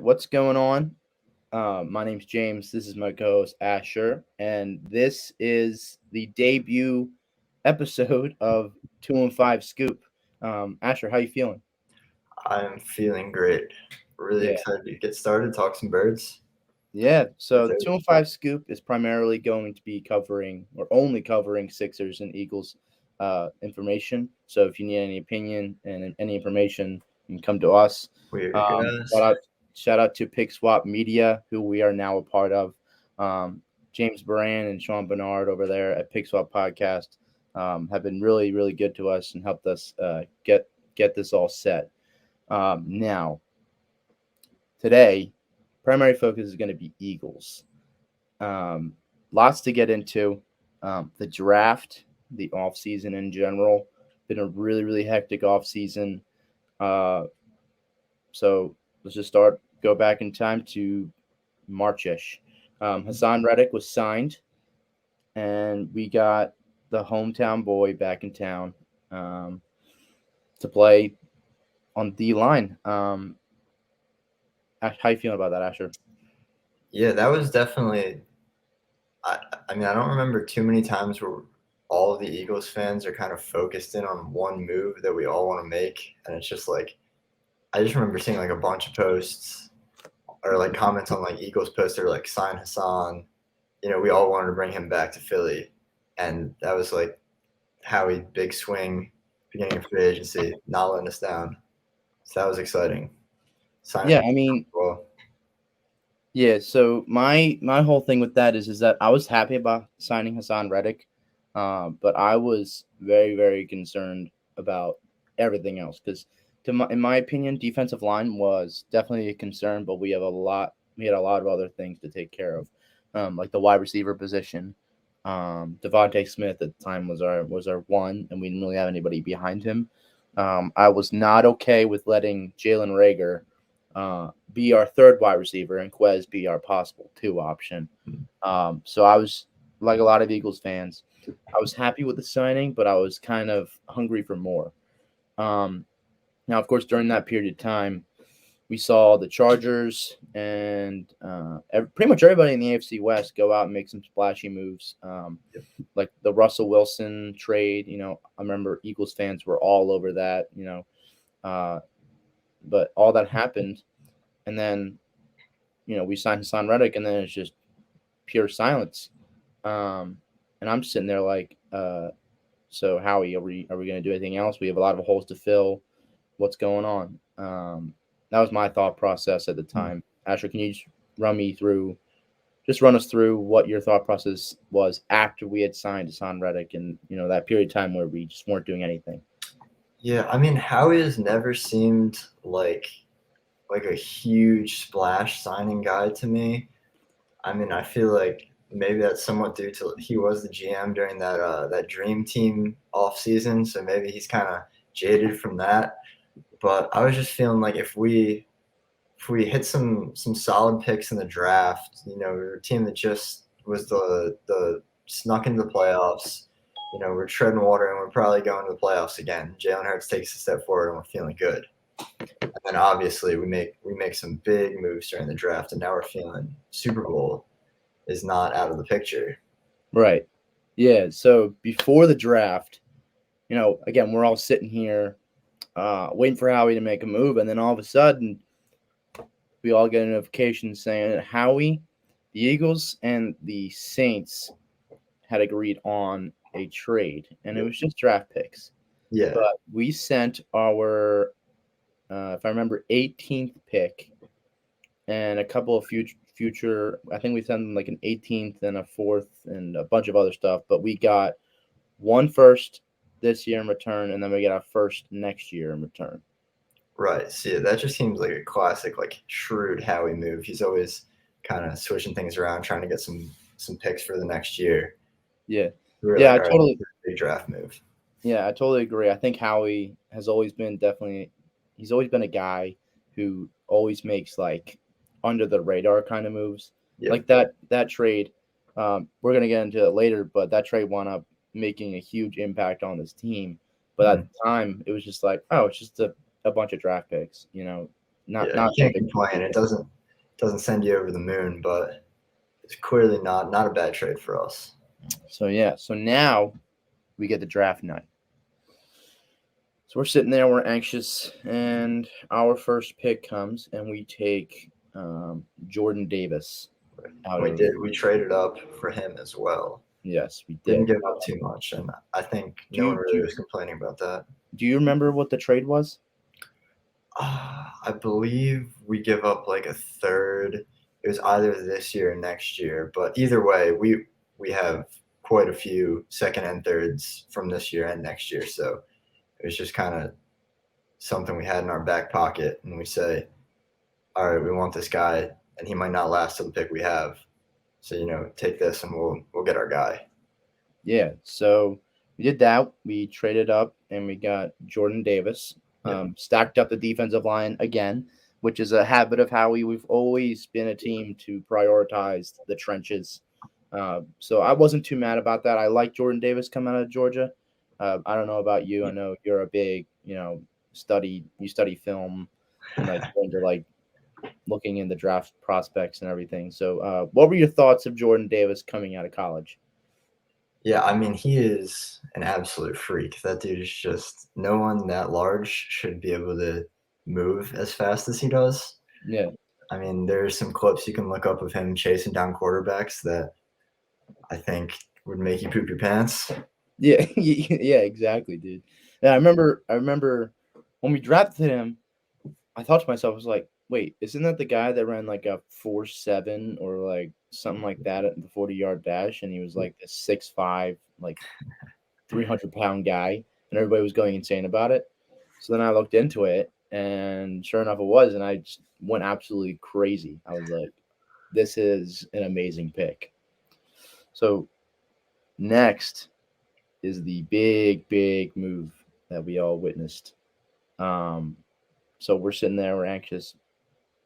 what's going on? My name's James. This is my co-host Asher, and this is the debut episode of 2 and 5 Scoop. Asher, how you feeling? I'm feeling great. Really Yeah, excited to get started, talk some birds. yeah. With So the it. 2 and 5 Scoop is primarily going to be covering or only covering Sixers and Eagles information. So if you need any opinion and any information, you can come to us. Weird Um, shout guys. out, shout out to Pick Swap Media, who we are now a part of. Um, James Baran and Sean Bernard over there at Pick Swap Podcast have been really, really good to us and helped us get this all set. Now, today, primary focus is going to be Eagles. Um, Lots to get into. The draft, the offseason in general, been a really, really hectic offseason. Uh, so let's just go back in time to Marchish. Hassan Reddick was signed, and we got the hometown boy back in town um, to play on D line. How you feeling about that, Asher? Yeah, that was definitely. I, I mean, I don't remember too many times where all of the Eagles fans are kind of focused in on one move that we all want to make, and it's just like I just remember seeing like a bunch of posts or like comments on like Eagles posts that are like sign Hassan. We all wanted to bring him back to Philly, and that was like Howie big swing beginning of free agency, not letting us down. So that was exciting. Signing Yeah, him I mean, well. yeah. So my whole thing with that is that I was happy about signing Hassan Reddick, but I was very very concerned about everything else because in my opinion, defensive line was definitely a concern, but we had a lot of other things to take care of, like the wide receiver position. Devontae Smith at the time was our one, and we didn't really have anybody behind him. I was not okay with letting Jalen Rager be our third wide receiver and Quez be our possible two option. So I was like a lot of Eagles fans. I was happy with the signing, but I was kind of hungry for more. Um, Now, of course, during that period of time, we saw the Chargers and pretty much everybody in the AFC West go out and make some splashy moves, like the Russell Wilson trade. I remember Eagles fans were all over that. Uh, but all that happened, and then we signed Hassan Reddick, and then it's just pure silence. Um, and I'm sitting there like, so Howie, are we going to do anything else? We have a lot of holes to fill. What's going on? That was my thought process at the time. Asher, can you run us through what your thought process was after we had signed Hassan Reddick, and that period of time where we just weren't doing anything. Yeah, I mean, Howie has never seemed like a huge splash signing guy to me. I mean, I feel like maybe that's somewhat due to he was the GM during that Dream Team off season, so maybe he's kind of jaded from that. But I was just feeling like if we hit some solid picks in the draft, we're a team that just was the snuck into the playoffs. We're treading water and we're probably going to the playoffs again. Jalen Hurts takes a step forward and we're feeling good. And then obviously we make some big moves during the draft, and now we're feeling Super Bowl is not out of the picture. Right. Yeah. So before the draft, again, we're all sitting here waiting for Howie to make a move, and then all of a sudden, we all get a notification saying that Howie, the Eagles, and the Saints had agreed on a trade, and it was just draft picks. Yeah, But we sent our, if I remember, 18th pick and a couple of future. I think we sent them like an 18th and a fourth and a bunch of other stuff. But we got one first this year in return, and then we get our first next year in return. right. See, that just seems like a classic, like shrewd Howie move. He's always kind of switching things around, trying to get some picks for the next year. Yeah, We're yeah, like, I all right, totally, big draft move. yeah, I totally agree. I think Howie has always been definitely, he's always been a guy who always makes like under the radar kind of moves, Yep. like that trade. We're gonna get into it later, but that trade wound up making a huge impact on this team. But at the time, it was just like, oh, it's just a bunch of draft picks. Not you not a can't big complain. It doesn't send you over the moon, but it's clearly not a bad trade for us. So yeah, so now we get the draft night. So we're sitting there, we're anxious, and our first pick comes, and we take Jordan Davis out We of. did. We traded up for him as well. Yes, we Didn't did. give up too much, and I think Do no one you do really you, was complaining about that. do you remember what the trade was? I believe we give up like a third. It was either this year or next year, but either way, we have quite a few second and thirds from this year and next year. So it was just kind of something we had in our back pocket, and we say, all right, we want this guy, and he might not last to the pick we have. So take this, and we'll get our guy. Yeah, so we did that. We traded up and we got Jordan Davis. Yep. Stacked up the defensive line again, which is a habit of Howie. We've always been a team to prioritize the trenches. So I wasn't too mad about that. I like Jordan Davis coming out of Georgia. I don't know about you. I know you're a big, you study film and like into like looking in the draft prospects and everything. So what were your thoughts of Jordan Davis coming out of college? Yeah, I mean, he is an absolute freak. That dude is just no one that large should be able to move as fast as he does. Yeah. I mean, there's some clips you can look up of him chasing down quarterbacks that I think would make you poop your pants. Yeah, yeah, exactly, dude. Yeah, I remember when we drafted him, I thought to myself, I was like, wait, isn't that the guy that ran like a 4.7 or like something like that at the 40-yard dash? And he was like this 6'5", like 300-pound guy, and everybody was going insane about it. So then I looked into it, and sure enough, it was, and I just went absolutely crazy. I was like, this is an amazing pick. So next is the big, big move that we all witnessed. Um, so we're sitting there, we're anxious,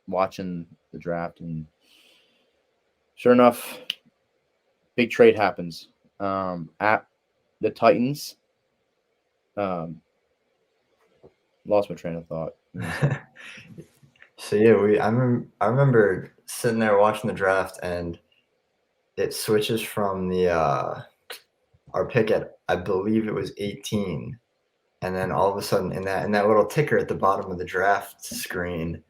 watching the draft, and sure enough, big trade happens. At the Titans, um, lost my train of thought. So yeah, I remember sitting there watching the draft, and it switches from the our pick at, I believe it was 18, and then all of a sudden in that little ticker at the bottom of the draft screen,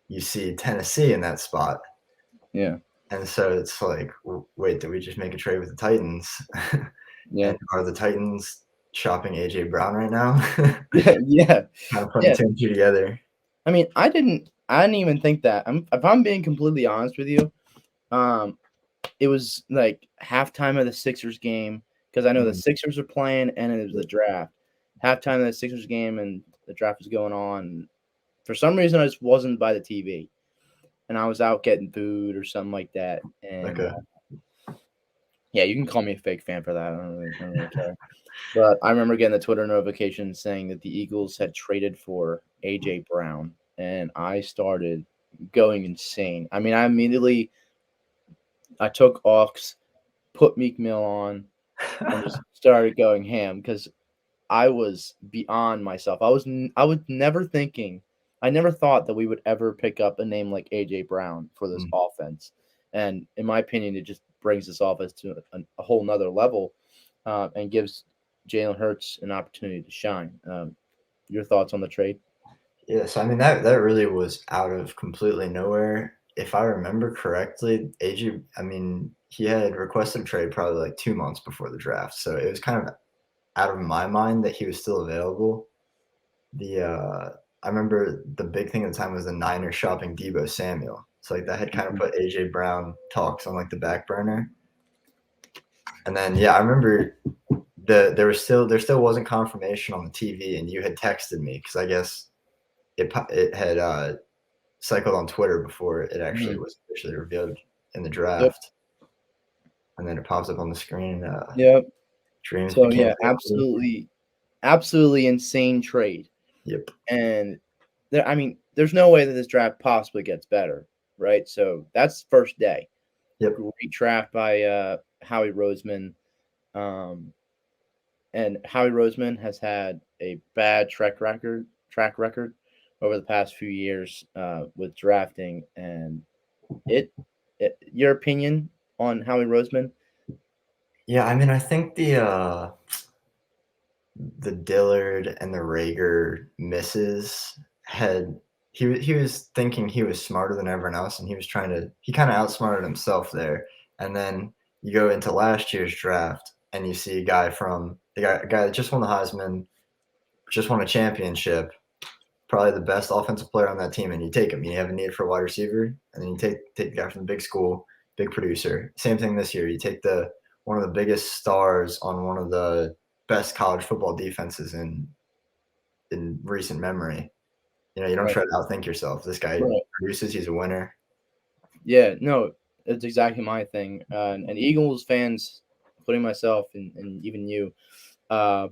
you see Tennessee in that spot. Yeah, And so it's like, wait, did we just make a trade with the Titans? yeah, And are the Titans shopping AJ Brown right now? yeah, yeah, Kind of putting yeah. two and two together. I mean, I didn't even think that. If I'm being completely honest with you, um, it was like halftime of the Sixers game because I know the Mm, Sixers are playing and it was the draft. Halftime of the Sixers game and the draft was going on. For some reason, I just wasn't by the TV, and I was out getting food or something like that. And okay. yeah, you can call me a fake fan for that. I don't really care. But I remember getting the Twitter notification saying that the Eagles had traded for AJ Brown, and I started going insane. I mean, I took aux, put Meek Mill on, and just started going ham because I was beyond myself. I was never thinking, I never thought that we would ever pick up a name like AJ Brown for this Mm. offense, and in my opinion, it just brings this offense to a whole nother level, and gives Jalen Hurts an opportunity to shine. Your thoughts on the trade? Yeah, so I mean that really was out of completely nowhere. If I remember correctly, AJ, I mean, he had requested a trade probably like 2 months before the draft, so it was kind of out of my mind that he was still available. The I remember the big thing at the time was the Niners shopping Debo Samuel. So like that had kind of Mhm. put AJ Brown talks on like the back burner. And then yeah, I remember there still wasn't confirmation on the TV, and you had texted me because I guess it had cycled on Twitter before it actually Mhm. was officially revealed in the Yep. draft, and then it pops up on the screen. Yep. Dreams So became yeah, reality. absolutely insane trade. Yep. And I mean, there's no way that this draft possibly gets better, right? So that's first day. Yep. Great draft by Howie Roseman. Um, and Howie Roseman has had a bad track record over the past few years with drafting, and your opinion on Howie Roseman? Yeah, I mean, I think the Dillard and the Rager misses had he was thinking he was smarter than everyone else, and he kind of outsmarted himself there. And then you go into last year's draft, and you see a guy that just won the Heisman, just won a championship, probably the best offensive player on that team, and you take him. You have a need for a wide receiver, and then you take the guy from the big school, big producer. Same thing this year. You take the one of the biggest stars on one of the best college football defenses in recent memory. You don't Right. try to outthink yourself. This guy Right. produces. He's a winner. Yeah, no, it's exactly my thing. And Eagles fans, including myself and even you, uh,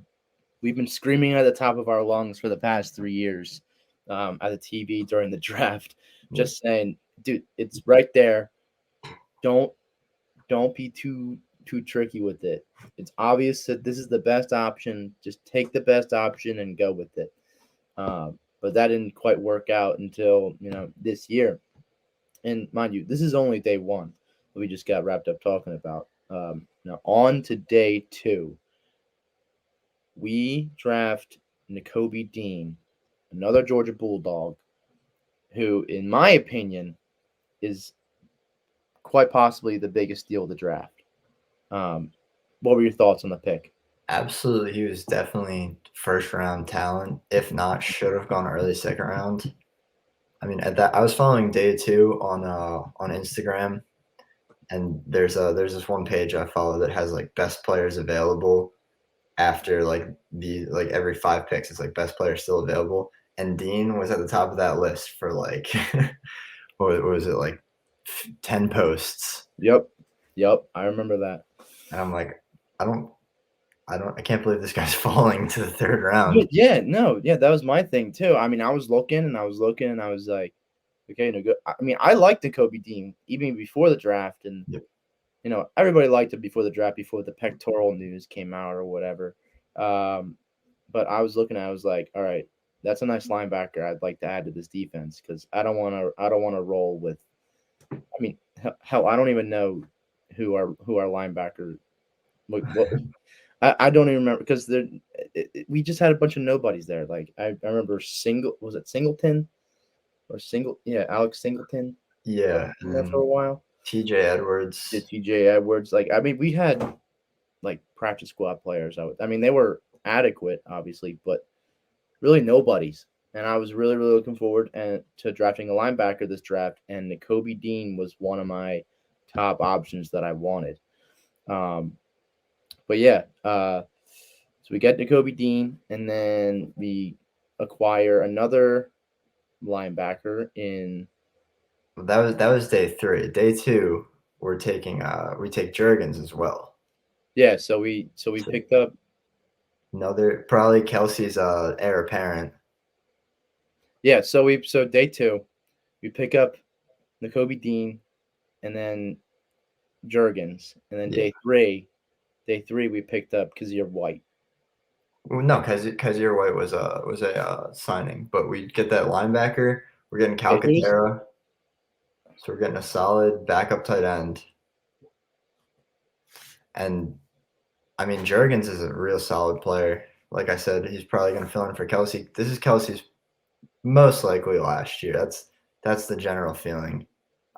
we've been screaming at the top of our lungs for the past 3 years at the TV during the draft, just saying, dude, it's right there. Don't don't be too tricky with it. It's obvious that this is the best option. Just take the best option and go with it. But that didn't quite work out until this year. And mind you, this is only day one that we just got wrapped up talking about. Now on to day two, we draft Nakobe Dean, another Georgia Bulldog, who, in my opinion, is quite possibly the biggest steal of the draft. Um, what were your thoughts on the pick? Absolutely, he was definitely first round talent. If not, should have gone early second round. I mean, at that I was following day two on Instagram, and there's this one page I follow that has like best players available after like every 5 picks. It's like best player still available, and Dean was at the top of that list for like what was it, like 10 posts. Yep, I remember that. And I'm like, I don't I can't believe this guy's falling to the third round. Yeah, no, yeah, that was my thing too. I mean, I was looking and I was looking and I was like, okay, no good. I mean, I liked the Kobe Dean even before the draft, and Yep. everybody liked it before the draft, before the pectoral news came out or whatever. Um, but I was looking at, it, I was like, all right, that's a nice linebacker. I'd like to add to this defense because I don't want to roll with. I mean, hell, I don't even know who our linebacker. What I don't even remember because we just had a bunch of nobodies there. Like I remember was it Singleton or yeah, Alex Singleton Yeah, in and there for then a while. TJ Yeah, Edwards. TJ Edwards. Like I mean, we had like practice squad players. I mean, they were adequate, obviously, but really nobodies. And I was really, really looking forward to drafting a linebacker this draft, and Nakobe Dean was one of my top options that I wanted. Um, but yeah, so we get Nakobe Dean, and then we acquire another linebacker in. That was day three. Day two, we take Jurgens as well. Yeah, so we So picked up. another probably Kelsey's heir apparent. Yeah, so day two, we pick up Nakobe Dean, and then Jurgens, and then Yeah. day three we picked up Kazir White. Well, no, Kaiser White was a signing, but we get that linebacker. We're getting It was Calcaterra, so we're getting a solid backup tight end. And I mean, Jurgens is a real solid player. Like I said, he's probably going to fill in for Kelsey. This is Kelsey's most likely last year. That's the general feeling,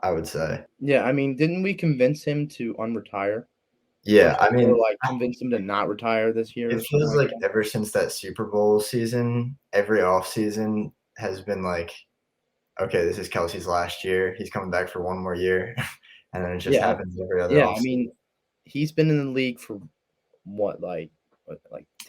I would say. Yeah, I mean, didn't we convince him to unretire, or Yeah, I or mean, like convince him to not retire this year it or something feels like like that? ever since that Super Bowl season, every offseason has been like, okay, this is Kelsey's last year. He's coming back for one more year. And then it just Yeah, happens every other yeah. I offseason. mean, he's been in the league for like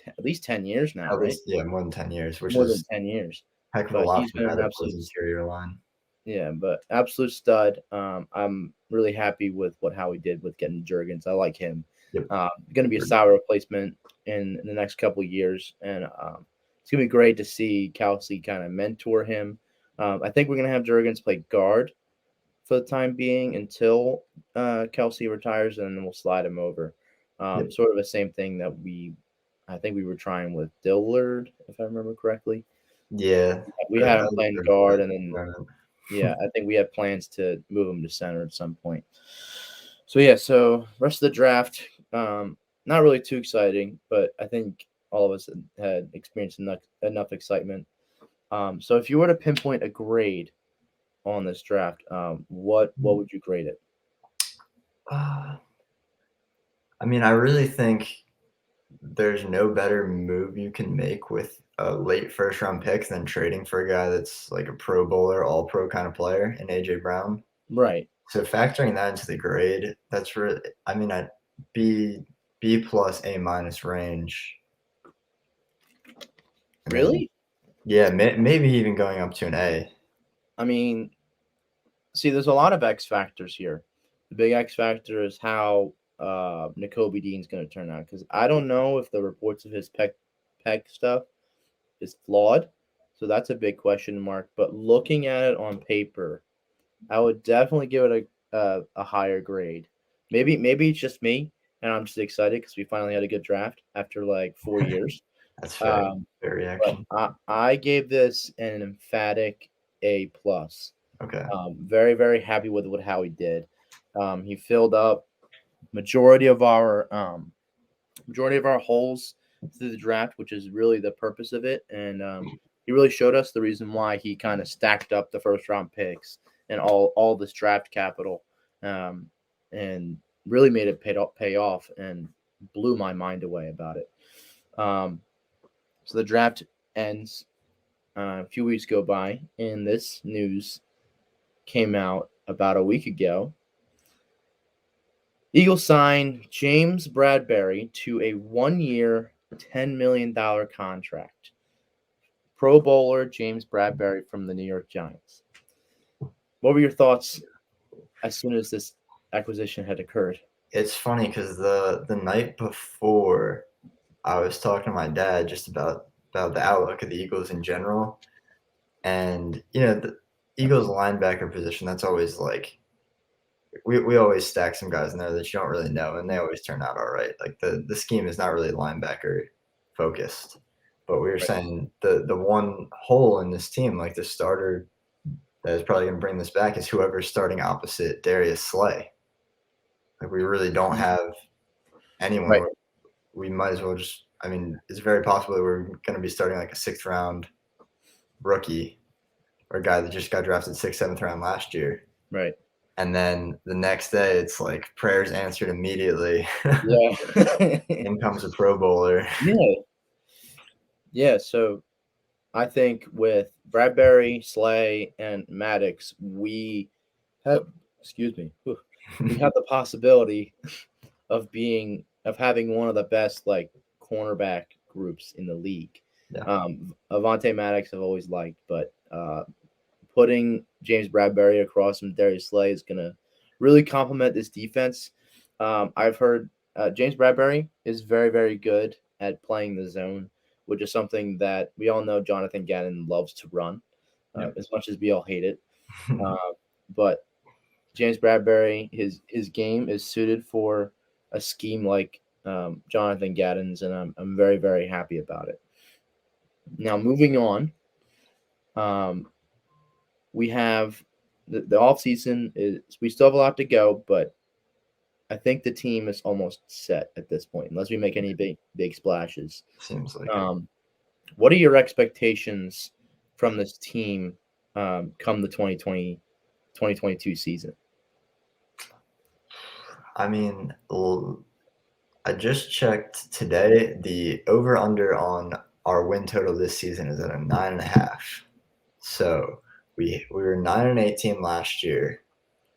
at least 10 years now, At right? least, yeah, more than 10 years, which More than is 10 years. a heck of a But lot he's for a been guy an that plays absolute interior line. Yeah, but absolute stud. I'm really happy with what Howie did with getting Jurgens. I like him. Yep. Going to be a solid replacement in the next couple of years, and it's going to be great to see Kelsey kind of mentor him. I think we're going to have Jurgens play guard for the time being until Kelsey retires, and then we'll slide him over. Yep. Sort of the same thing that I think we were trying with Dillard, if I remember correctly. Yeah, We that had him was a playing pretty guard, good and then tournament. yeah, I think we had plans to move him to center at some point. So yeah, so rest of the draft, not really too exciting, but I think all of us had experienced enough excitement. So if you were to pinpoint a grade on this draft, what would you grade it? Uh, I mean, I really think there's no better move you can make with a late first round pick than trading for a guy that's like a Pro Bowler, all pro kind of player in AJ Brown. Right. So factoring that into the grade, that's really, I mean, at B plus A minus range, and then Really? yeah, maybe even going up to an A. I mean, see, there's a lot of X factors here. The big X factor is how Nakobe Dean's going to turn out because I don't know if the reports of his pec stuff is flawed. So that's a big question mark. But looking at it on paper, I would definitely give it a higher grade. Maybe it's just me, and I'm just excited because we finally had a good draft after like 4 years. That's fair, Um, fair but reaction. I gave this an emphatic A plus. Okay. Very very happy with what Howie did. He filled up majority of our majority of our holes through the draft, which is really the purpose of it. And he really showed us the reason why he kind of stacked up the first round picks and all this draft capital, and really made it pay off and blew my mind away about it. Um, so the draft ends. A few weeks go by, and this news came out about a week ago. Eagles signed James Bradbury to a 1 year, $10 million contract. Pro Bowler James Bradbury from the New York Giants. What were your thoughts as soon as this acquisition had occurred? It's funny because the night before, I was talking to my dad just about the outlook of the Eagles in general, and the Eagles linebacker position. That's always like we always stack some guys in there that you don't really know, and they always turn out all right. Like the scheme is not really linebacker focused, but we were Right. saying the one hole in this team, like the starter that is probably going to bring this back, is whoever's starting opposite Darius Slay. Like we really don't have anyone. Right. Where we might as well just. I mean, it's very possible that we're going to be starting like a sixth round rookie or a guy that just got drafted sixth, seventh round last year. Right. And then the next day, it's like prayers answered immediately. Yeah. In comes a Pro Bowler. Yeah. Yeah. So I think with Bradbury, Slay, and Maddox, we have, excuse me, we have the possibility of having one of the best like cornerback groups in the league. Yeah. Avante Maddox I've always liked, but putting James Bradbury across from Darius Slay is gonna really complement this defense. I've heard James Bradbury is very very good at playing the zone, which is something that we all know Jonathan Gannon loves to run, Yep. as much as we all hate it. Uh, but James Bradbury, his game is suited for a scheme like Jonathan Gaddon's, and I'm very very happy about it. Now moving on, um, we have the off season is we still have a lot to go, but I think the team is almost set at this point, unless we make any big splashes. Seems like it. Um, what are your expectations from this team come the 2022 season? I mean, I just checked today. The over under on our win total this season is at a 9.5. So we were 9-8 team last year,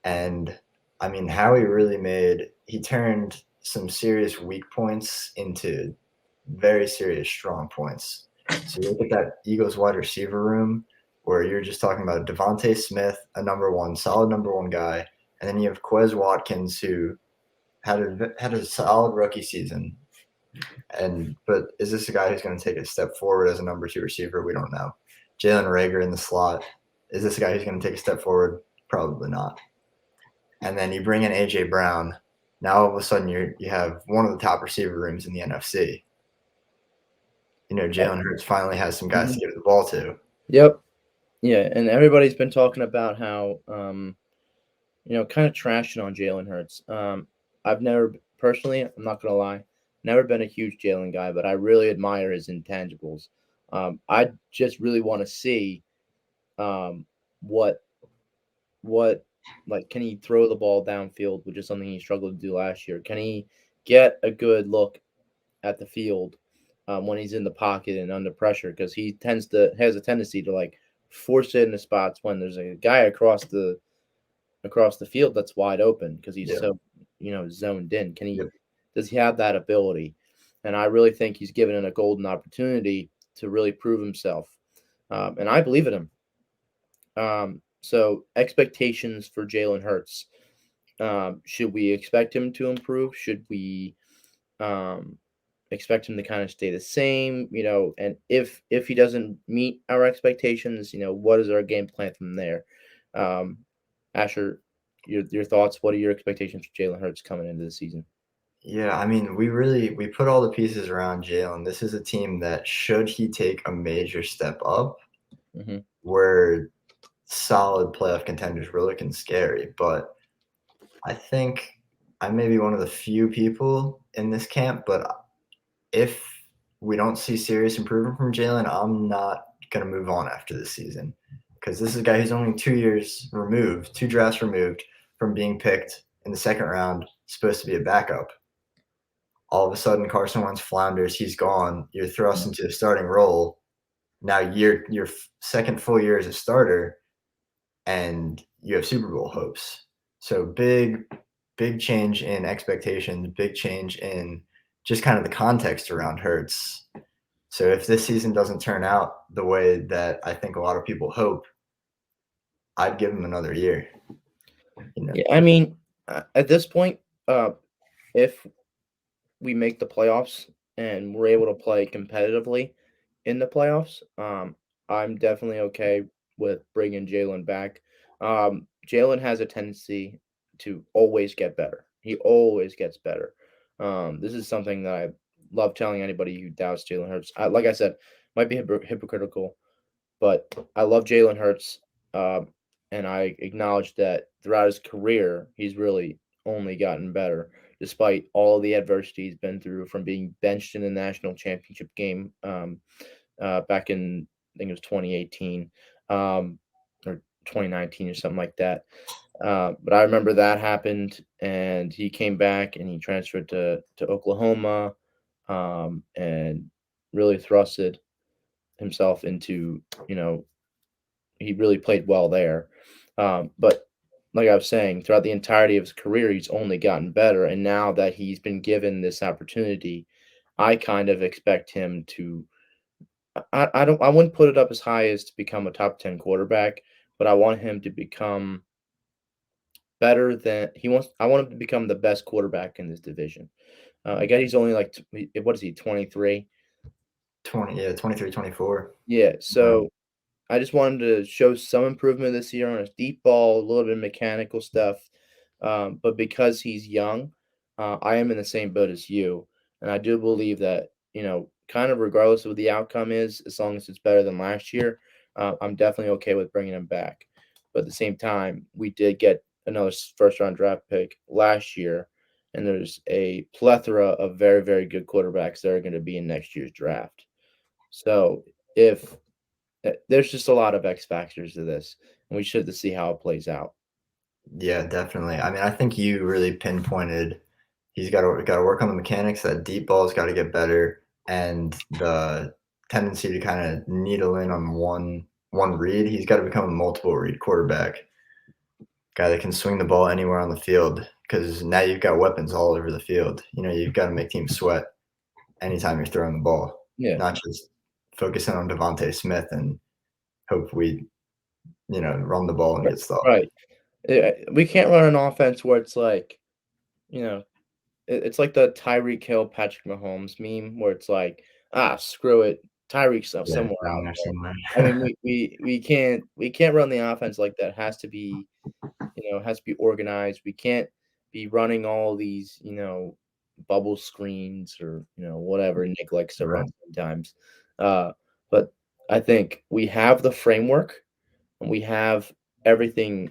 and I mean Howie really he turned some serious weak points into very serious strong points. So you look at that Eagles wide receiver room where you're just talking about Devontae Smith, a solid number one guy, and then you have Quez Watkins who had a solid rookie season. But is this a guy who's going to take a step forward as a number two receiver? We don't know. Jalen Reagor in the slot. Is this a guy who's going to take a step forward? Probably not. And then you bring in AJ Brown. Now all of a sudden you have one of the top receiver rooms in the NFC. Jalen Hurts finally has some guys to get the ball to. Yep. Yeah, and everybody's been talking about how kind of trashing on Jalen Hurts. I've never personally, I'm not gonna lie, never been a huge Jalen guy, but I really admire his intangibles. I just really want to see um, what what like can he throw the ball downfield, which is something he struggled to do last year. Can he get a good look at the field when he's in the pocket and under pressure? Because he has a tendency to like force it into spots when there's a guy across the field that's wide open because he's Yeah. so zoned in. Yep. Does he have that ability? And I really think he's given it a golden opportunity to really prove himself, and I believe in him. So expectations for Jalen Hurts. Should we expect him to improve? Should we um, expect him to kind of stay the same? And if he doesn't meet our expectations, what is our game plan from there? Um, Asher, your thoughts? What are your expectations for Jalen Hurts coming into the season? Yeah, I mean, we put all the pieces around Jalen. This is a team that should he take a major step up, Hmm. we're solid playoff contenders. We're looking scary, but I think I may be one of the few people in this camp, but if we don't see serious improvement from Jalen, I'm not gonna move on after this season because this is a guy who's only 2 years removed, 2 drafts removed from being picked in the second round, supposed to be a backup. All of a sudden, Carson Wentz flounders. He's gone. You're thrust into a starting role. Now your second full year as a starter, and you have Super Bowl hopes. So big change in expectations, big change in just kind of the context around Hurts. So if this season doesn't turn out the way that I think a lot of people hope, I'd give him another year. You know, Yeah, I mean, at this point, if we make the playoffs and we're able to play competitively in the playoffs, I'm definitely okay with bringing Jalen back. Jalen has a tendency to always get better. He always gets better. This is something that I love telling anybody who doubts Jalen Hurts. Like I said, might be hypocritical, but I love Jalen Hurts, and I acknowledge that throughout his career, he's really only gotten better, despite all the adversity he's been through, from being benched in the national championship game back in, I think it was 2018 or 2019 or something like that. But I remember that happened, and he came back and he transferred to Oklahoma, and really thrusted himself into you know he really played well there. But like I was saying, throughout the entirety of his career, he's only gotten better. And now that he's been given this opportunity, I kind of expect him to. I wouldn't put it up as high as to become a top 10 quarterback, but I want him to become better than he wants. I want him to become the best quarterback in this division. Again, he's only like what is he, 23? 20, yeah, 23, 24. Yeah, Um, so I just wanted to show some improvement this year on his deep ball, a little bit of mechanical stuff. But because he's young, I am in the same boat as you. And I do believe that, kind of regardless of what the outcome is, as long as it's better than last year, I'm definitely okay with bringing him back. But at the same time, we did get another first round draft pick last year. And there's a plethora of very, very good quarterbacks that are going to be in next year's draft. So if there's just a lot of X factors to this, and we should to see how it plays out. yeah, definitely. I mean, I think you really pinpointed. He's got to work on the mechanics. That deep ball's got to get better, and the tendency to kind of needle in on one read. He's got to become a multiple read quarterback, guy that can swing the ball anywhere on the field. Because now you've got weapons all over the field. You've got to make teams sweat anytime you're throwing the ball, Yeah, not just focusing on Devontae Smith and hope we run the ball and right. get stopped. Right. We can't run an offense where it's like, you know, it's like the Tyreek Hill, Patrick Mahomes meme where it's like, screw it, Tyreek's Yeah, somewhere down out there there. somewhere. I mean, we can't run the offense like that. It has to be has to be organized. We can't be running all these, bubble screens or, whatever Nick likes to run Right. sometimes. Uh, but I think we have the framework and we have everything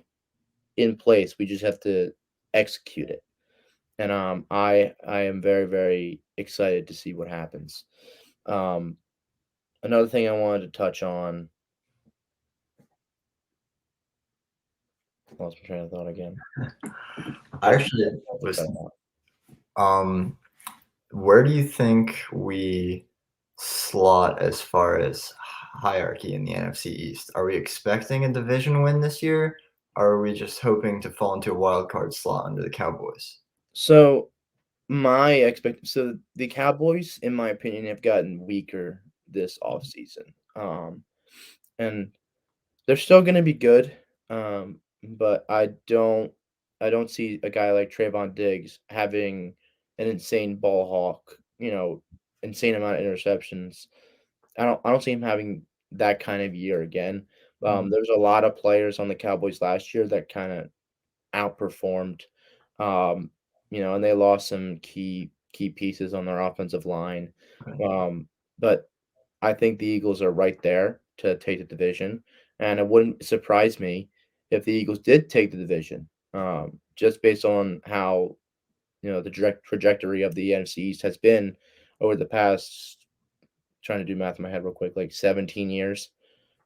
in place. We just have to execute it. And I am very very excited to see what happens. Um, Another thing I wanted to touch on. Lost my train of thought again. I But actually I'll have to was. cut it out. Um, where do you think we slot as far as hierarchy in the NFC East? Are we expecting a division win this year, or are we just hoping to fall into a wild card slot under the Cowboys? So so the Cowboys, in my opinion, have gotten weaker this offseason. And they're still gonna be good. But I don't see a guy like Trayvon Diggs having an insane ball hawk, insane amount of interceptions. I don't see him having that kind of year again. Mhm. There's a lot of players on the Cowboys last year that kind of outperformed. Um, and they lost some key pieces on their offensive line. Okay. But I think the Eagles are right there to take the division, and it wouldn't surprise me if the Eagles did take the division, just based on how the direct trajectory of the NFC East has been over the past. Trying to do math in my head real quick, like 17 years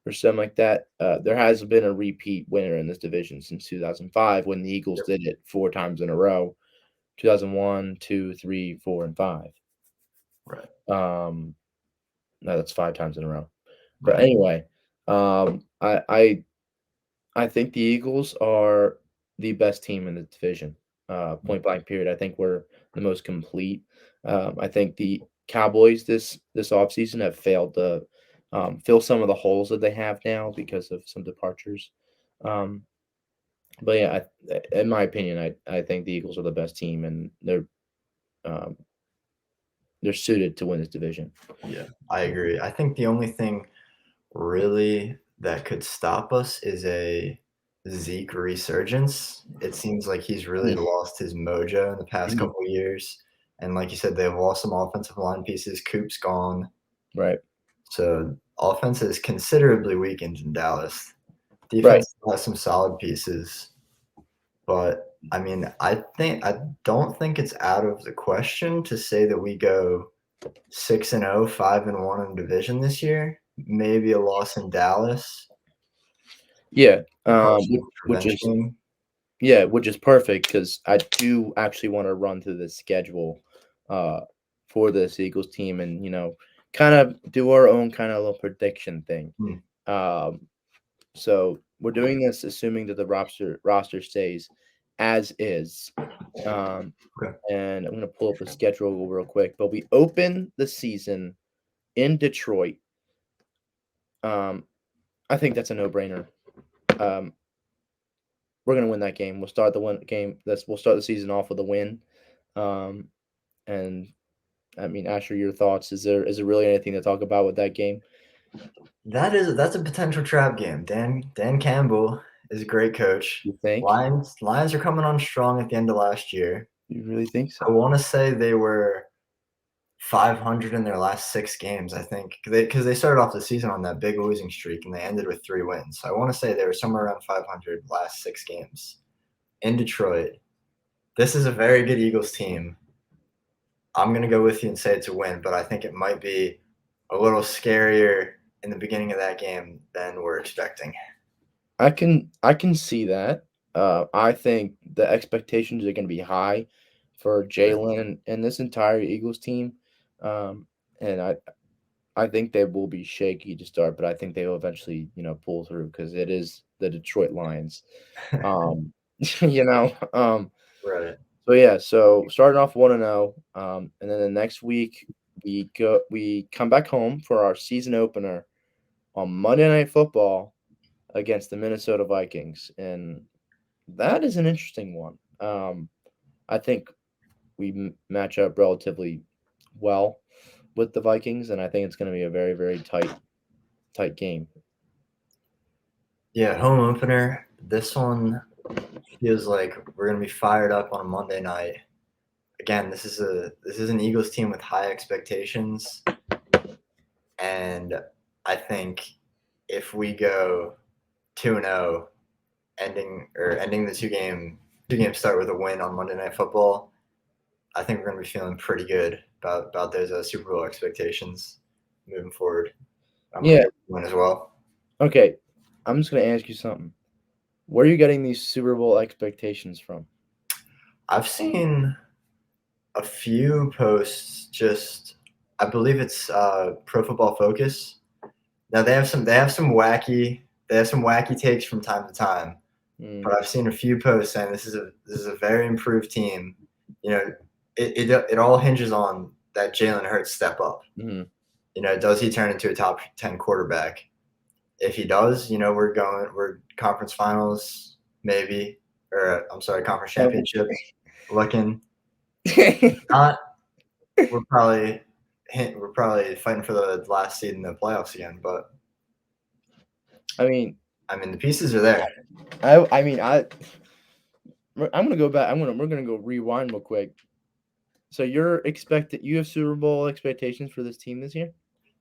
or something like that. There has been a repeat winner in this division since 2005 when the Eagles Yep. did it 4 times in a row: 2001, 2, 3, 4, and 5. Right. Um, no, that's 5 times in a row. But Right. anyway, um, I I I think the Eagles are the best team in the division. Point blank period. I think we're the most complete. I think the Cowboys this offseason have failed to fill some of the holes that they have now because of some departures. Um, but yeah, in my opinion, I think the Eagles are the best team and um, they're suited to win this division. Yeah, I agree. I think the only thing really that could stop us is a Zeke resurgence. It seems like he's really Mm, lost his mojo in the past mhm. couple of years. And like you said, they've lost some offensive line pieces. Coop's gone. Right, So offense is considerably weakened in Dallas. right. Defense has some solid pieces. But I mean, I don't think it's out of the question to say that we go 6-0, 5-1 in division this year. Maybe a loss in Dallas, Yeah, a partial which revenge is game. Yeah, which is perfect because I do actually want to run through the schedule uh, for this Eagles team and, kind of do our own kind of little prediction thing. Hmm, Um, so we're doing this assuming that the roster stays as is. Um, okay. and I'm going to pull up the schedule real quick. But we open the season in Detroit. Um, I think that's a no brainer. Um, we're going to win that game. We'll start the win game. We'll start the season off with a win. Um, And I mean, Asher, your thoughts? Is there really anything to talk about with that game? That's a potential trap game. Dan Campbell is a great coach. You think? Lions are coming on strong at the end of last year. You really think I so? want to say they were 500 in their last 6 games. I think because they started off the season on that big losing streak and they ended with 3 wins. So I want to say they were somewhere around 500 last 6 games in Detroit. This is a very good Eagles team. I'm gonna go with you and say it's a win, but I think it might be a little scarier in the beginning of that game than we're expecting. I can see that. I think the expectations are going to be high for Yeah. Jalen and this entire Eagles team, and I think they will be shaky to start, but I think they will eventually pull through because it is the Detroit Lions. Um, you know, Right. So yeah, so starting off 1-0, and then the next week we come back home for our season opener on Monday Night Football against the Minnesota Vikings, and that is an interesting one. I think we match up relatively well with the Vikings, and I think it's going to be a very very tight game. Yeah, home opener. This one feels like we're gonna be fired up on a Monday night. Again, this is an Eagles team with high expectations, and I think if we go 2-0, ending the two-game start with a win on Monday Night Football, I think we're going to be feeling pretty good about those Super Bowl expectations moving forward. I'm going to win as well. Okay, I'm just going to ask you something. Where are you getting these Super Bowl expectations from? I've seen a few posts. I believe it's Pro Football Focus. Now they have some wacky takes from time to time. But I've seen a few posts saying this is a very improved team. You know, it all hinges on that Jalen Hurts step up. Mm-hmm. You know, does he turn into a top 10 quarterback? If he does, we're conference finals maybe, or I'm sorry, conference championship looking. Not, we're probably fighting for the last seed in the playoffs again. But I mean, the pieces are there. I'm gonna go back. We're gonna go rewind real quick. So you have Super Bowl expectations for this team this year?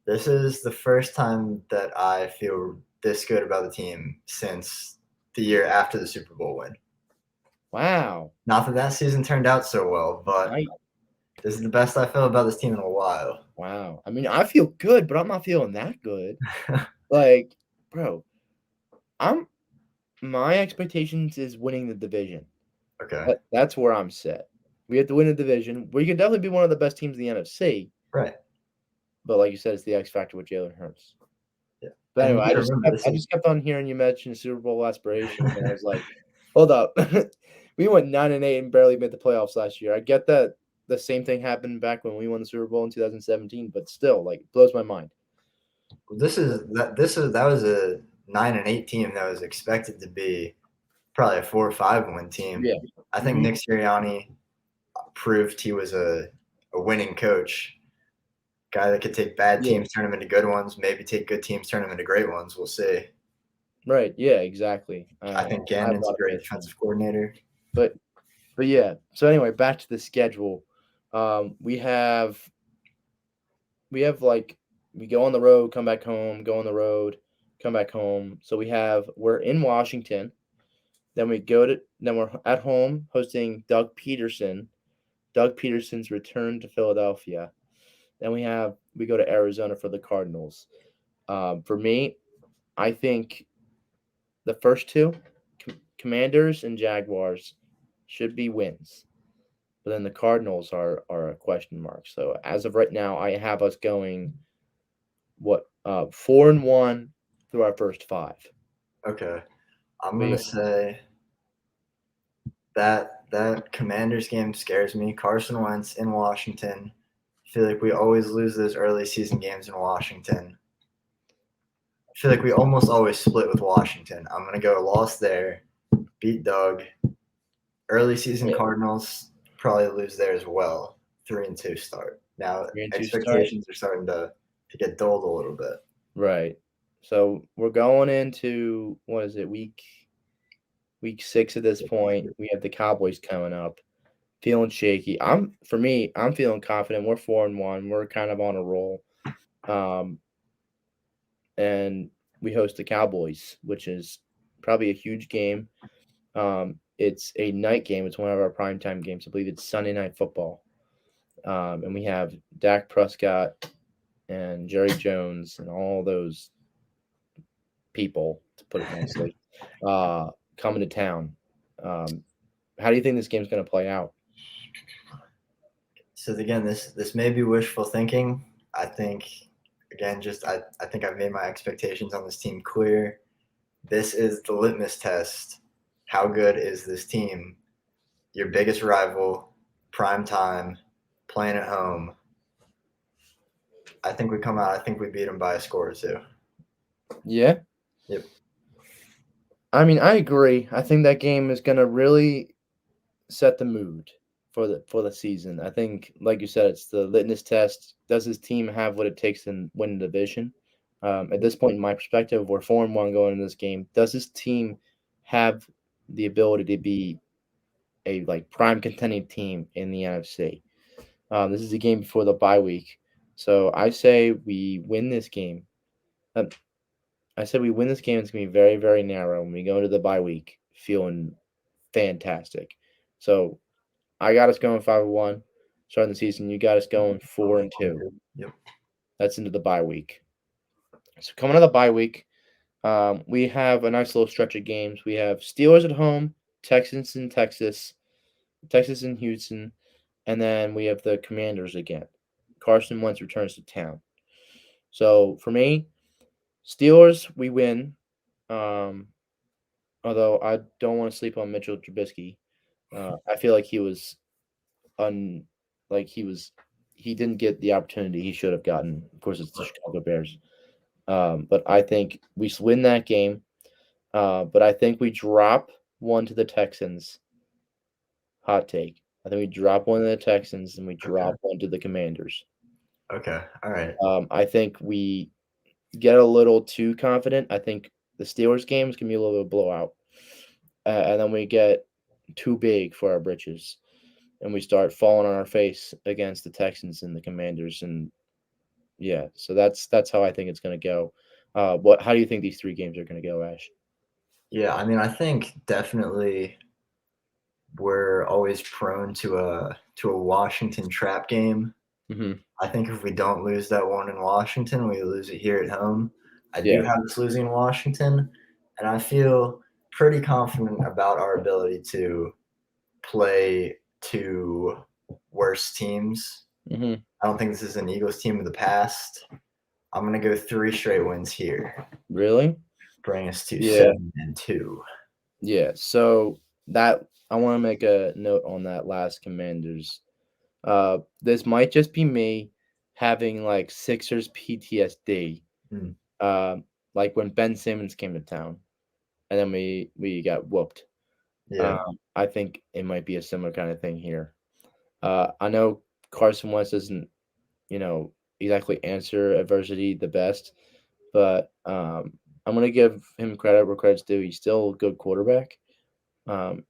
This is the first time that I feel this good about the team since the year after the Super Bowl win. Wow. Not that season turned out so well, but this is the best I feel about this team in a while. Wow. I mean, I feel good, but I'm not feeling that good. Like, bro, my expectations is winning the division. Okay. That's where I'm set. We have to win the division. We can definitely be one of the best teams in the NFC. Right. But like you said, it's the X factor with Jalen Hurts. Yeah. But anyway, I just kept on hearing you mention Super Bowl aspirations, and I was like, hold up. We went 9-8 and barely made the playoffs last year. I get that the same thing happened back when we won the Super Bowl in 2017, but still, like, it blows my mind. That was a 9-8 team that was expected to be probably a 4 or 5 win team. Yeah. I think Nick Sirianni proved he was a winning coach. Guy that could take bad teams, turn them into good ones, maybe take good teams, turn them into great ones. We'll see. Right. Yeah, exactly. I think Gannon's a great defensive coordinator. But yeah. So anyway, back to the schedule. We have like we go on the road, come back home, go on the road, come back home. So we're in Washington. Then we're at home hosting Doug Peterson's return to Philadelphia. Then we go to Arizona for the Cardinals. For me, I think the first two, Commanders and Jaguars, should be wins. But then the Cardinals are a question mark. So as of right now, I have us going 4-1 through our first 5. Okay. I'm going to say that Commanders game scares me. Carson Wentz in Washington. I feel like we always lose those early season games in Washington. I feel like we almost always split with Washington. I'm going to go loss there, beat Doug. Early season Cardinals probably lose there as well. 3-2 start. Now expectations are starting to get dulled a little bit. Right. So we're going into week 6 at this point. We have the Cowboys coming up. Feeling shaky. I'm feeling confident. We're 4-1. We're kind of on a roll. And we host the Cowboys, which is probably a huge game. It's a night game. It's one of our primetime games. I believe it's Sunday Night Football. And we have Dak Prescott and Jerry Jones and all those people, to put it nicely, coming to town. How do you think this game's going to play out? So again, this may be wishful thinking. I think again, I think I've made my expectations on this team clear. This is the litmus test. How good is this team? Your biggest rival, prime time, playing at home. I think we come out. I think we beat them by a score or 2. Yeah. Yep. I mean, I agree. I think that game is going to really set the mood for the season. I think, like you said, it's the litmus test. Does this team have what it takes to win the division? At this point, in my perspective, we're 4-1 going into this game. Does this team have the ability to be a prime contending team in the NFC? This is a game before the bye week, so I say we win this game Um, I said we win this game. It's gonna be very, very narrow. And we go into the bye week feeling fantastic. So I got us going 5-1 starting the season. You got us going 4-2. Yep. That's into the bye week. So coming out of the bye week, we have a nice little stretch of games. We have Steelers at home, Texans in Texas, Texas in Houston, and then we have the Commanders again. Carson Wentz returns to town. So for me, Steelers, we win. Um, although I don't want to sleep on Mitchell Trubisky. I feel like un, like he didn't get the opportunity he should have gotten. Of course, it's the Chicago Bears. But I think we win that game. But I think we drop one to the Texans. Hot take. I think we drop one to the Texans and we Okay. drop one to the Commanders. Okay. All right. I think we get a little too confident. I think the Steelers game is gonna be a little bit of blowout, and then we get too big for our britches, and we start falling on our face against the Texans and the Commanders, and yeah, so that's how I think it's gonna go. What? How do you think these three games are gonna go, Ash? Yeah. I mean, I think definitely we're always prone to a Washington trap game. Mm-hmm. I think if we don't lose that one in Washington, we lose it here at home. I do Yeah. have us losing in Washington, and I feel pretty confident about our ability to play two worse teams. Mm-hmm. I don't think this is an Eagles team of the past. I'm gonna go 3 straight wins here, Really? bring us to Yeah. 7-2. Yeah. So that I want to make a note on that last Commanders. This might just be me having like Sixers PTSD. Hmm. Like when Ben Simmons came to town, and then we got whooped. Yeah, I think it might be a similar kind of thing here. I know Carson Wentz doesn't, exactly answer adversity the best, but I'm gonna give him credit where credit's due. He's still a good quarterback.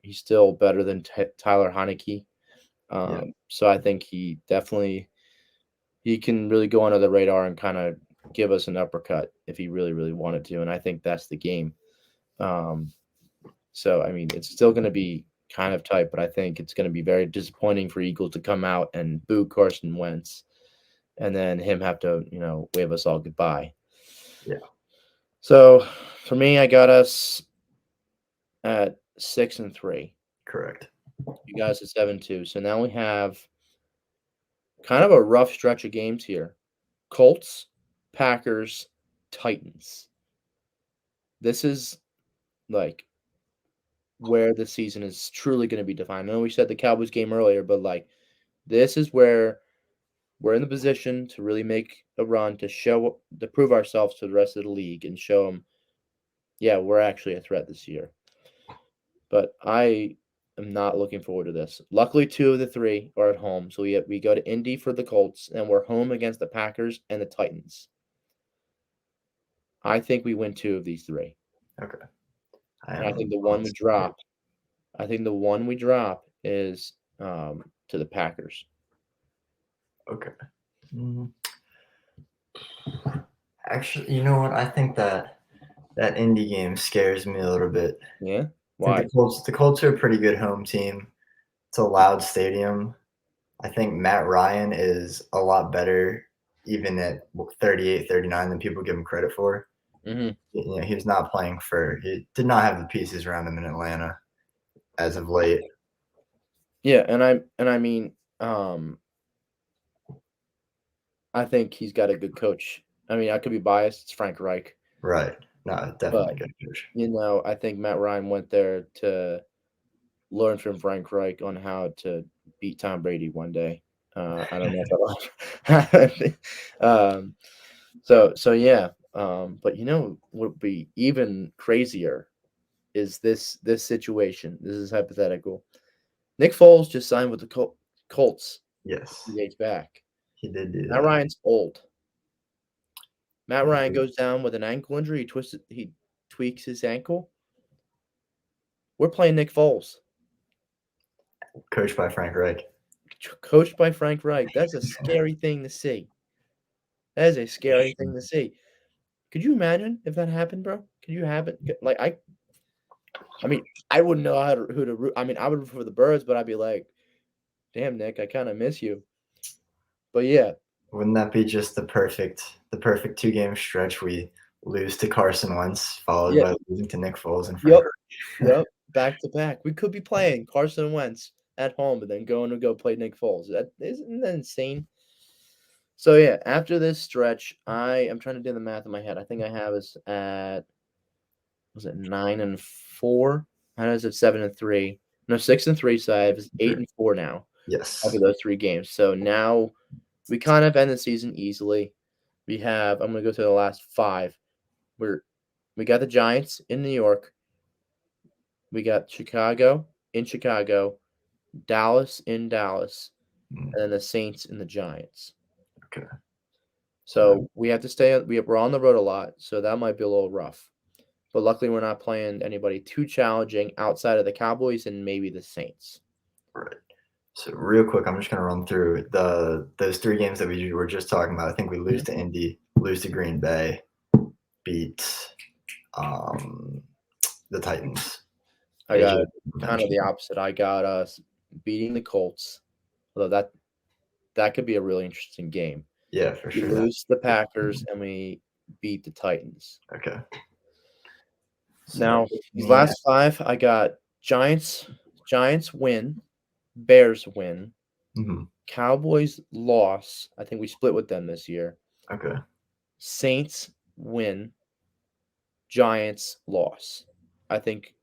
He's still better than Tyler Heineke. yeah, So I think he can really go under the radar and kind of give us an uppercut if he really, really wanted to. And I think that's the game. Um, so I mean, it's still going to be kind of tight, but I think it's going to be very disappointing for Eagles to come out and boo Carson Wentz, and then him have to, wave us all goodbye. yeah. So for me, I got us at 6-3. Correct. You guys at 7-2. So now we have kind of a rough stretch of games here. Colts, Packers, Titans. This is like where the season is truly going to be defined. I know we said the Cowboys game earlier, but like this is where we're in the position to really make a run to prove ourselves to the rest of the league and show them, yeah, we're actually a threat this year. But I am not looking forward to this. Luckily, two of the three are at home, so we go to Indy for the Colts, and we're home against the Packers and the Titans. I think we win two of these three. Okay. I And I am think the on one the we same page. drop, I think the one we drop is to the Packers. Okay. Mm, Actually, you know what? I think that indie game scares me a little bit. Yeah. I think Why? the Colts are a pretty good home team. It's a loud stadium. I think Matt Ryan is a lot better, even at 38, 39, than people give him credit for. Hmm. He was not playing he did not have the pieces around him in Atlanta as of late. Yeah, and I mean, I think he's got a good coach. I mean, I could be biased. It's Frank Reich, Right. No, definitely but good coach. I think Matt Ryan went there to learn from Frank Reich on how to beat Tom Brady one day. I don't know if that'll happen. So yeah. But what would be even crazier is this situation. This is hypothetical. Nick Foles just signed with the Colts Yes, 2 days back. he did do Matt that. Ryan's old. Matt He Ryan did. goes down with an ankle injury. He tweaks his ankle. We're playing Nick Foles, Coached by Frank Reich. coached by Frank Reich. That's a scary thing to see. That is a scary thing to see. Could you imagine if that happened, bro? Could you have it? Like I mean, I wouldn't know who to root. I mean, I would root for the Birds, but I'd be like, damn, Nick, I kind of miss you. But yeah, Wouldn't that be just the perfect 2 game stretch? We lose to Carson Wentz, followed yeah, by losing to Nick Foles in yep, February. yep, back to back. We could be playing Carson Wentz at home, and then going to go play Nick Foles. That isn't that insane? So yeah, after this stretch, I am trying to do the math in my head. I think I have us at was it 9-4? I know it's at 7-3. No, 6-3. So I have us 8-4 now after Yes. those 3 games. So now we kind of end the season easily. We have I'm gonna go to the last 5. We got the Giants in New York. We got Chicago in Chicago, Dallas in Dallas, Mm, and then the Saints and the Giants. okay. So we have to stay. We're on the road a lot, so that might be a little rough. But luckily, we're not playing anybody too challenging outside of the Cowboys and maybe the Saints. Right. So real quick, I'm just gonna run through those 3 games that we were just talking about. I think we lose to Indy, lose to Green Bay, beat the Titans. I AJ got kind of mentioned. the opposite. I got us beating the Colts, although that could be a really interesting game. Yeah, for We sure. lose the Packers and we beat the Titans. Okay. So that Now, puts these me at last 5, I got Giants win, Bears win, mhm, Cowboys loss. I think we split with them this year. okay. Saints win, Giants loss. I think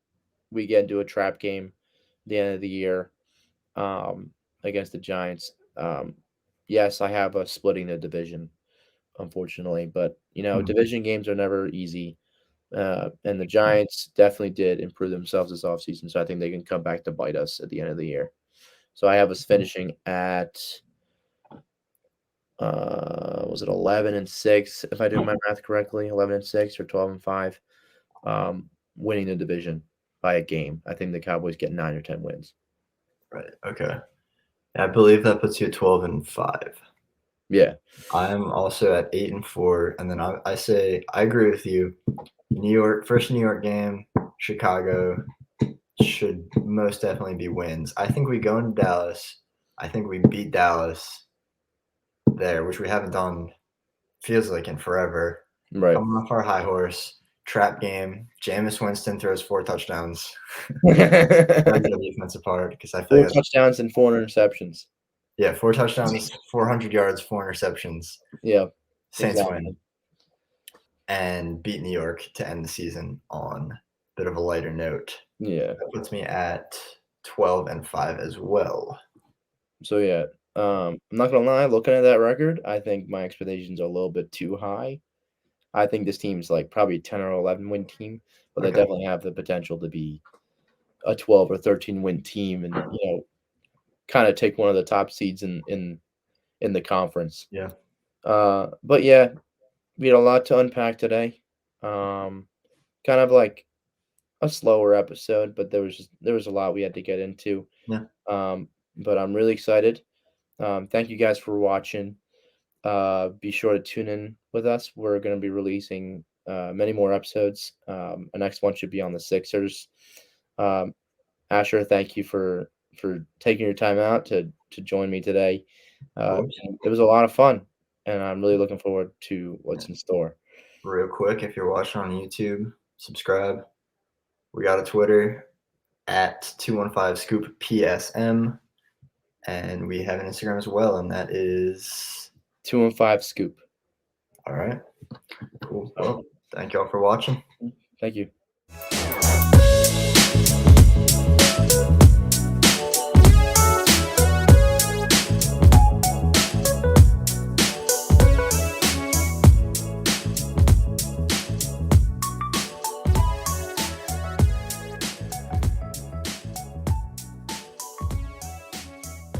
we get into a trap game at the end of the year against the Giants. Yes, I have a splitting the division, unfortunately, but Mhm, division games are never easy. And the Giants definitely did improve themselves this offseason, so I think they can come back to bite us at the end of the year. So I have us finishing at was it 11-6 if I do my math correctly, 11-6 or 12-5, winning the division by a game. I think the Cowboys get 9 or 10 wins. right. Okay. I believe that puts you at 12-5. Yeah, I'm also at 8-4, and then I say I agree with you. New York, first New York game, Chicago should most definitely be wins. I think we go into Dallas. I think we beat Dallas there, which we haven't done feels like in forever. right. Coming off our high horse, trap game. Jameis Winston throws 4 touchdowns. 4 Tears the defense apart because I feel like that's, touchdowns and 4 interceptions. yeah, 4 touchdowns, 400 yards, 4 interceptions. Yeah, Saints exactly. win and beat New York to end the season on a bit of a lighter note. Yeah. That puts me at 12-5 as well. So yeah, I'm not gonna lie. Looking at that record, I think my expectations are a little bit too high. I think this team's like probably a 10 or 11 win team, but they Okay. definitely have the potential to be a 12 or 13 win team, and kind of take one of the top seeds in the conference. Yeah. But yeah, we had a lot to unpack today. Kind of like a slower episode, but there was a lot we had to get into. Yeah. But I'm really excited. Thank you guys for watching. Be sure to tune in with us. We're going to be releasing many more episodes. The next one should be on the Sixers. Um, Asher, thank you for taking your time out to join me today. Of course. It was a lot of fun, and I'm really looking forward to what's in store. Real quick, if you're watching on YouTube, subscribe. We got a Twitter at 215 ScoopPSM, and we have an Instagram as well, and that is 215 Scoop. all right. Cool. Well, thank y'all for watching. Thank you.